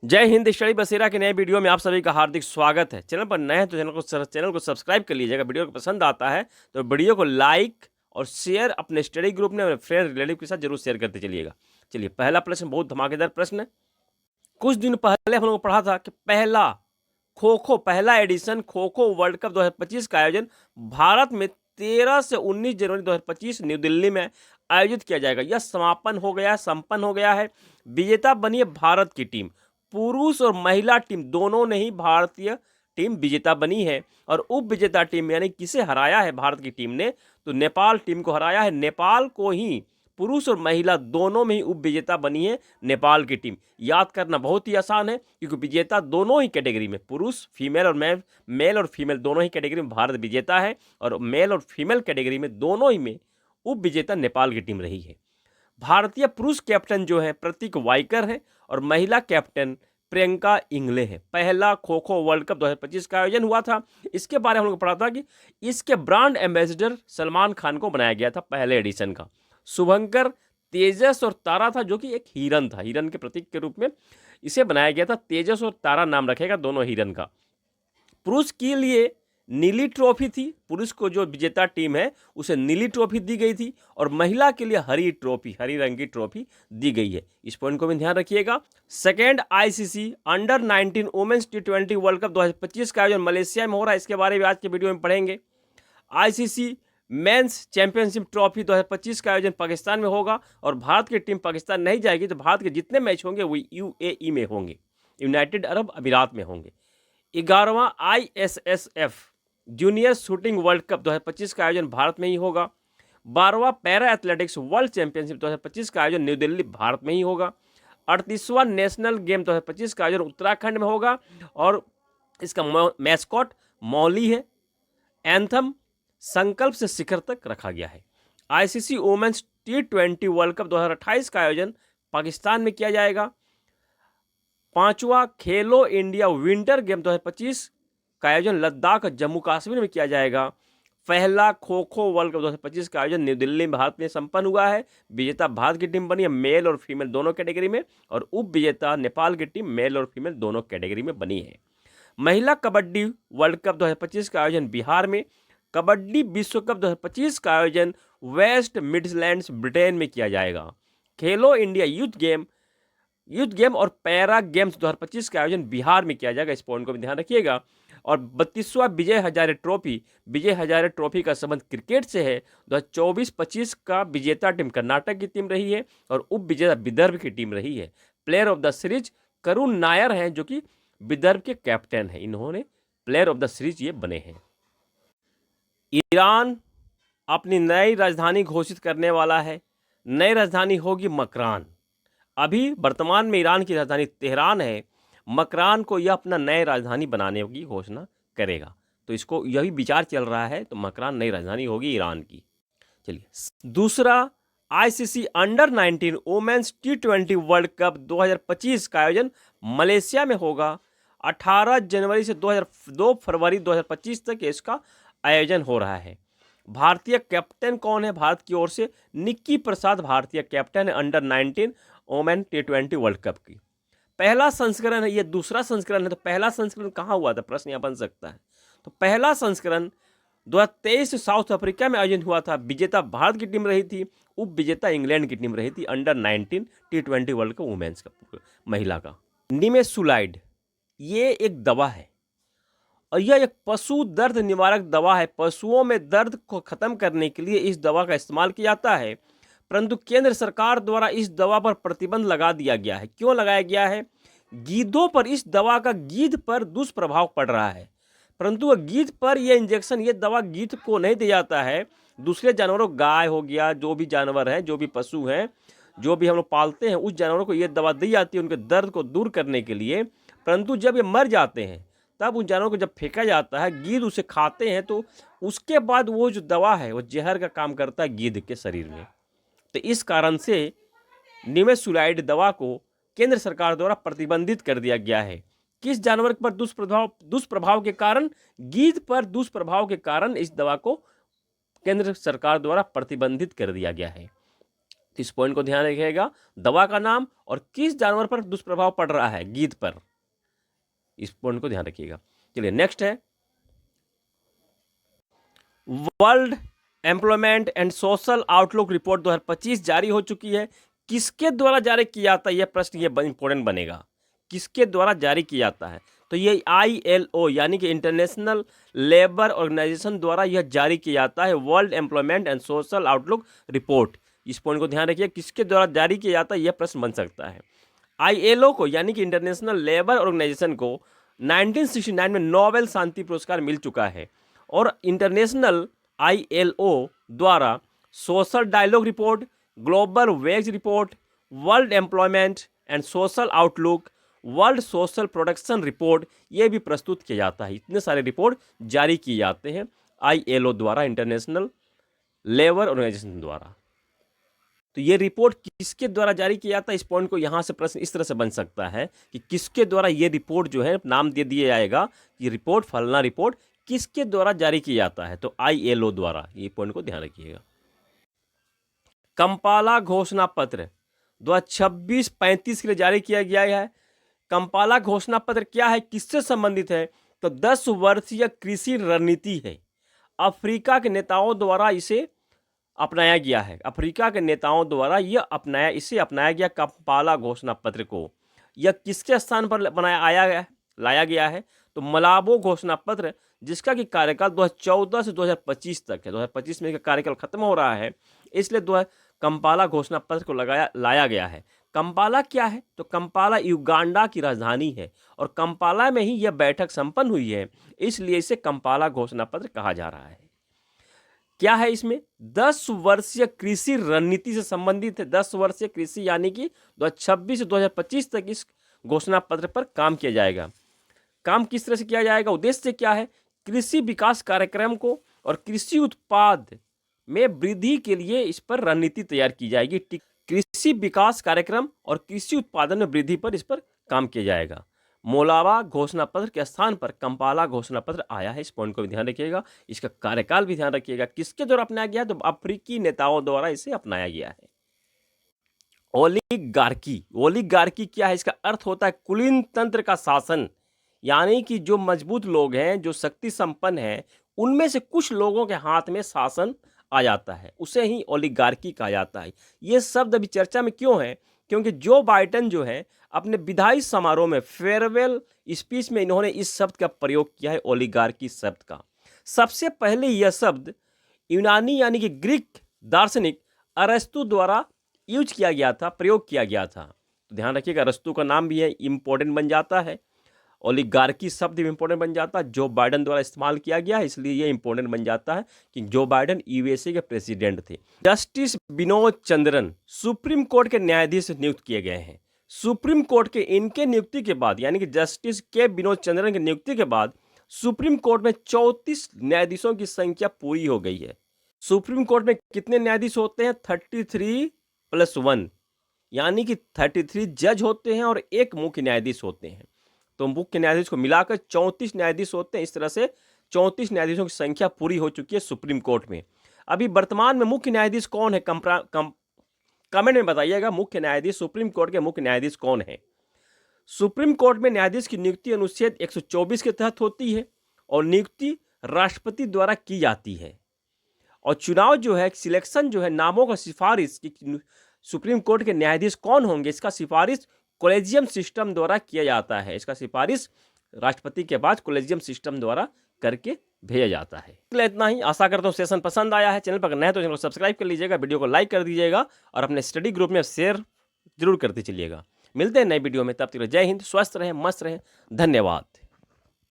जय हिंद। स्टडी बसेरा के नए वीडियो में आप सभी का हार्दिक स्वागत है। चैनल पर नए हैं तो चैनल को सब्सक्राइब कर लीजिएगा। वीडियो को पसंद आता है तो वीडियो को लाइक और शेयर अपने स्टडी ग्रुप में अपने फ्रेंड रिलेटिव के साथ जरूर शेयर करते चलिएगा। चलिए, पहला प्रश्न बहुत धमाकेदार प्रश्न है। कुछ दिन पहले हम लोगों को पढ़ा था कि पहला addition kho kho world cup 2025 का आयोजन भारत में 13 से 19 जनवरी 2025 न्यू दिल्ली में आयोजित किया जाएगा। यह संपन्न हो गया है। विजेता बनी है भारत की टीम। पुरुष और महिला टीम दोनों ने ही भारतीय टीम विजेता बनी है। और उप विजेता टीम यानी किसे हराया है भारत की टीम ने, तो नेपाल टीम को हराया है। नेपाल को ही पुरुष और महिला दोनों में ही उप विजेता बनी है नेपाल की टीम। याद करना बहुत ही आसान है क्योंकि विजेता दोनों ही कैटेगरी में, पुरुष फीमेल और मेल और फीमेल दोनों ही कैटेगरी में भारत विजेता है। और मेल और फीमेल कैटेगरी में दोनों ही में उप विजेता नेपाल की टीम रही है। भारतीय पुरुष कैप्टन जो है प्रतीक वाइकर है और महिला कैप्टन प्रियंका इंगले है। पहला खो खो वर्ल्ड कप 2025 का आयोजन हुआ था। इसके बारे में हम लोग पढ़ा था कि इसके ब्रांड एम्बेसडर सलमान खान को बनाया गया था पहले एडिशन का। शुभंकर, तेजस और तारा था जो कि एक हिरन था। हिरन के प्रतीक के रूप में इसे बनाया गया था। तेजस और तारा नाम रखेगा दोनों हिरन का। पुरुष के लिए नीली ट्रॉफी थी। पुरुष को जो विजेता टीम है उसे नीली ट्रॉफी दी गई थी और महिला के लिए हरी रंग की ट्रॉफी दी गई है। इस पॉइंट को भी ध्यान रखिएगा। Second ICC under 19 women's T20 world cup 2025 का आयोजन मलेशिया में हो रहा है। इसके बारे में आज के वीडियो में पढ़ेंगे। आईसीसी मेंस चैंपियनशिप ट्रॉफी 2025 का आयोजन पाकिस्तान में होगा और भारत की टीम पाकिस्तान नहीं जाएगी, तो भारत के जितने मैच होंगे वो यूएई में होंगे, यूनाइटेड अरब अमीरात में होंगे। 11वां ISSF junior shooting world cup 2025 का आयोजन भारत में ही होगा। 12वां पैरा एथलेटिक्स वर्ल्ड चैंपियनशिप 2025 का आयोजन न्यू दिल्ली भारत में ही होगा। 38वां नेशनल गेम 2025 का आयोजन उत्तराखंड में होगा और इसका मैस्कॉट मौली है। एंथम संकल्प से शिखर तक रखा गया है। ICC women's T20 world cup 2028 का आयोजन पाकिस्तान में किया जाएगा। 5वां खेलो इंडिया विंटर गेम 2025 का आयोजन लद्दाख और जम्मू कश्मीर में किया जाएगा। पहला खो खो वर्ल्ड कप 2025 का आयोजन न्यू दिल्ली में भारत में संपन्न हुआ है। विजेता भारत की टीम बनी है मेल और फीमेल दोनों कैटेगरी में और उप विजेता नेपाल की टीम मेल और फीमेल दोनों कैटेगरी में बनी है। महिला कबड्डी वर्ल्ड कप 2025 का आयोजन बिहार में। कबड्डी विश्व कप 2025 का आयोजन वेस्ट मिडलैंड्स ब्रिटेन में किया जाएगा। खेलो इंडिया यूथ गेम और पैरा गेम्स 2025 का आयोजन बिहार में किया जाएगा। इस पॉइंट को भी ध्यान रखिएगा। और 32वां विजय हजारे ट्रॉफी का संबंध क्रिकेट से है। 2024-25 का विजेता टीम कर्नाटक की टीम रही है और उप विजेता विदर्भ की टीम रही है। Player of the series Karun Nair हैं जो कि विदर्भ के कैप्टन हैं। इन्होंने प्लेयर ऑफ द सीरीज ये बने हैं। ईरान अपनी नई राजधानी घोषित करने वाला है। नई राजधानी होगी मकरान। अभी वर्तमान में ईरान की राजधानी तेहरान है। मकरान को यह अपना नई राजधानी बनाने की घोषणा करेगा, तो इसको यही विचार चल रहा है, तो मकरान नई राजधानी होगी ईरान की। चलिए, दूसरा ICC under 19 women's T20 world cup 2025 का आयोजन मलेशिया में होगा। 18 जनवरी से 2 फरवरी 2025 तक इसका आयोजन हो रहा है। भारतीय कैप्टन कौन है? भारत की ओर से निक्की प्रसाद भारतीय कैप्टन है under 19 women T20 world cup की। पहला संस्करण है, ये दूसरा संस्करण है, तो पहला संस्करण कहाँ हुआ था, प्रश्न यहाँ बन सकता है। तो पहला संस्करण 2023 साउथ अफ्रीका में आयोजन हुआ था। विजेता भारत की टीम रही थी, उप विजेता इंग्लैंड की टीम रही थी। Under 19 T20 world cup women's का महिला का। निमेसुलाइड ये एक दवा है और यह एक पशु दर्द निवारक दवा है। पशुओं में दर्द को खत्म करने के लिए इस दवा का इस्तेमाल किया जाता है, परंतु केंद्र सरकार द्वारा इस दवा पर प्रतिबंध लगा दिया गया है। क्यों लगाया गया है? गीधों पर इस दवा का गीध पर दुष्प्रभाव पड़ रहा है, परंतु वह गीध पर यह इंजेक्शन, ये दवा गीध को नहीं दिया जाता है। दूसरे जानवरों, गाय हो गया, जो भी जानवर हैं, जो भी पशु हैं, जो भी हम लोग पालते हैं, उस जानवरों को ये दवा दी जाती है उनके दर्द को दूर करने के लिए। परंतु जब ये मर जाते हैं तब उन जानवरों को जब फेंका जाता है, गीध उसे खाते हैं, तो उसके बाद वो जो दवा है वो जहर का काम करता है गीध के शरीर में। तो इस कारण से निमेसुलाइड दवा को केंद्र सरकार द्वारा प्रतिबंधित कर दिया गया है। किस जानवर पर दुष्प्रभाव के कारण? गीध पर दुष्प्रभाव के कारण इस दवा को केंद्र सरकार द्वारा प्रतिबंधित कर दिया गया है। तो इस पॉइंट को ध्यान रखिएगा। दवा का नाम और किस जानवर पर दुष्प्रभाव पड़ रहा है, गीध पर, इस पॉइंट को ध्यान रखिएगा। चलिए नेक्स्ट है, world employment and social outlook report 2025 जारी हो चुकी है। किसके द्वारा जारी किया जाता है, यह प्रश्न ये इंपॉर्टेंट बनेगा, किसके द्वारा जारी किया जाता है। तो ये ILO यानी कि इंटरनेशनल लेबर ऑर्गेनाइजेशन द्वारा यह जारी किया जाता है, world employment and social outlook report. इस पॉइंट को ध्यान रखिए, किसके द्वारा जारी किया जाता है, यह प्रश्न बन सकता है। ILO को यानी कि इंटरनेशनल लेबर ऑर्गेनाइजेशन को 1969 में नोबेल शांति पुरस्कार मिल चुका है, और इंटरनेशनल ILO द्वारा social dialogue report, global wage report, world employment and social outlook, world social production report, ये भी प्रस्तुत किया जाता है। इतने सारे रिपोर्ट जारी किए जाते हैं ILO द्वारा, इंटरनेशनल लेबर ऑर्गेनाइजेशन द्वारा। तो ये रिपोर्ट किसके द्वारा जारी किया जाता है, इस पॉइंट को यहाँ से प्रश्न इस तरह से बन सकता है कि किसके द्वारा ये रिपोर्ट जो है, नाम दे दिया जाएगा कि रिपोर्ट फलना रिपोर्ट किसके द्वारा जारी किया जाता है, तो ILO द्वारा, ये पॉइंट को ध्यान रखिएगा। कंपाला घोषणा पत्र 2026-35 के लिए जारी किया गया है। कंपाला घोषणा पत्र क्या है, किससे संबंधित है, तो 10 वर्षीय कृषि रणनीति है। अफ्रीका के नेताओं द्वारा इसे अपनाया गया है, अफ्रीका के नेताओं द्वारा इसे अपनाया गया कंपाला घोषणा पत्र को। यह किसके स्थान पर लाया गया है, तो मलाबो घोषणा पत्र, जिसका कि कार्यकाल 2014 से 2025 तक है। 2025 में इसका कार्यकाल खत्म हो रहा है, इसलिए कंपाला घोषणा पत्र को लाया गया है। कंपाला क्या है, तो कंपाला युगांडा की राजधानी है, और कंपाला में ही यह बैठक संपन्न हुई है, इसलिए इसे कंपाला घोषणा पत्र कहा जा रहा है। क्या है इसमें, 10 वर्षीय कृषि रणनीति से संबंधित है। 10 वर्षीय कृषि यानी कि 2026 से 2025 तक इस घोषणा पत्र पर काम किया जाएगा। काम किस तरह से किया जाएगा, उद्देश्य क्या है, कृषि विकास कार्यक्रम को और कृषि उत्पाद में वृद्धि के लिए इस पर रणनीति तैयार की जाएगी। कृषि विकास कार्यक्रम और कृषि उत्पादन में वृद्धि पर इस पर काम किया जाएगा। मोलावा घोषणा पत्र के स्थान पर कंपाला घोषणा पत्र आया है, इस पॉइंट को भी ध्यान रखिएगा। इसका कार्यकाल भी ध्यान रखिएगा, किसके द्वारा अपनाया गया है, तो अफ्रीकी नेताओं द्वारा इसे अपनाया गया है। ओलिगार्की, ओलिगार्की क्या है, इसका अर्थ होता है कुलीन तंत्र का शासन, यानी कि जो मजबूत लोग हैं, जो शक्ति संपन्न हैं, उनमें से कुछ लोगों के हाथ में शासन आ जाता है, उसे ही ओलिगार्की कहा जाता है। ये शब्द अभी चर्चा में क्यों है, क्योंकि जो बाइडेन जो है अपने विदाई समारोह में, फेयरवेल स्पीच में, इन्होंने इस शब्द का प्रयोग किया है, ओलिगार्की शब्द का। सबसे पहले यह शब्द यूनानी यानी कि ग्रीक दार्शनिक अरस्तु द्वारा यूज किया गया था, प्रयोग किया गया था। तो ध्यान रखिएगा, अरस्तु का नाम भी है इंपॉर्टेंट बन जाता है, ओलिगार्की शब्द भी इंपॉर्टेंट बन जाता है, जो बाइडेन द्वारा इस्तेमाल किया गया है, इसलिए ये इंपॉर्टेंट बन जाता है कि जो बाइडेन USA के प्रेसिडेंट थे। Justice Vinod Chandran supreme court के न्यायाधीश नियुक्त किए गए हैं। सुप्रीम कोर्ट के इनके नियुक्ति के बाद, यानी कि जस्टिस के विनोद चंद्रन की नियुक्ति के बाद सुप्रीम कोर्ट में 34 न्यायाधीशों की संख्या पूरी हो गई है। सुप्रीम कोर्ट में कितने न्यायाधीश होते हैं, 33+1, यानी कि 33 जज होते हैं और एक मुख्य न्यायाधीश होते हैं। तो मुख्य न्यायाधीश को मिलाकर 34 न्यायाधीश होते हैं। इस तरह से 34 न्यायाधीशों की संख्या पूरी हो चुकी है सुप्रीम कोर्ट में। अभी वर्तमान में मुख्य न्यायाधीश कौन है, कमेंट में बताइएगा, मुख्य न्यायाधीश, सुप्रीम कोर्ट के मुख्य न्यायाधीश कौन है। सुप्रीम कोर्ट में न्यायाधीश की नियुक्ति अनुच्छेद 124 के तहत होती है, और नियुक्ति राष्ट्रपति द्वारा की जाती है। और चुनाव जो है, सिलेक्शन जो है, नामों का सिफारिश कि सुप्रीम कोर्ट के न्यायाधीश कौन होंगे, इसका सिफारिश कॉलेजियम सिस्टम द्वारा किया जाता है। इसका सिफारिश राष्ट्रपति के बाद कॉलेजियम सिस्टम द्वारा करके भेजा जाता है। इतना ही, आशा करता हूँ सेशन पसंद आया है। चैनल पर अगर नए तो चैनल को सब्सक्राइब कर लीजिएगा, वीडियो को लाइक कर दीजिएगा, और अपने स्टडी ग्रुप में शेयर जरूर करते चलिएगा। मिलते हैं नए वीडियो में, तब तक जय हिंद, स्वस्थ रहें, मस्त रहें, धन्यवाद।